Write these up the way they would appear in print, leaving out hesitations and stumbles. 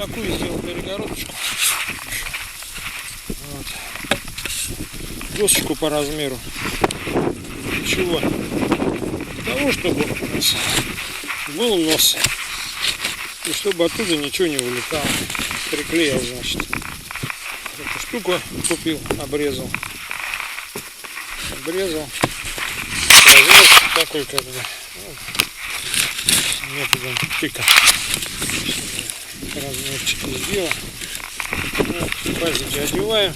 такую сделал перегородочку. Вот. Досочку по размеру. Для чего? Для того, чтобы у нас был нос. И чтобы оттуда ничего не вылетало. Приклеил, значит. Эту штуку купил, обрезал. Обрезал. Разрез такой, как бы. Методом тыка. Размерчики сделал. Вот, пазики одеваем.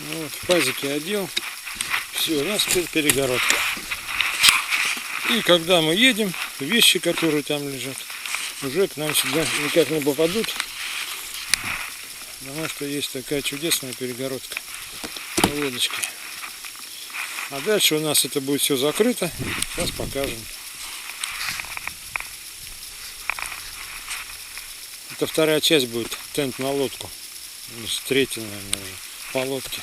Вот, пазики одел. Все, у нас теперь перегородка. И когда мы едем, вещи, которые там лежат, уже к нам сюда никак не попадут. Потому что есть такая чудесная перегородка на лодочке. А дальше у нас это будет все закрыто. Сейчас покажем. Это вторая часть будет, тент на лодку. Третья, наверное, уже по лодке.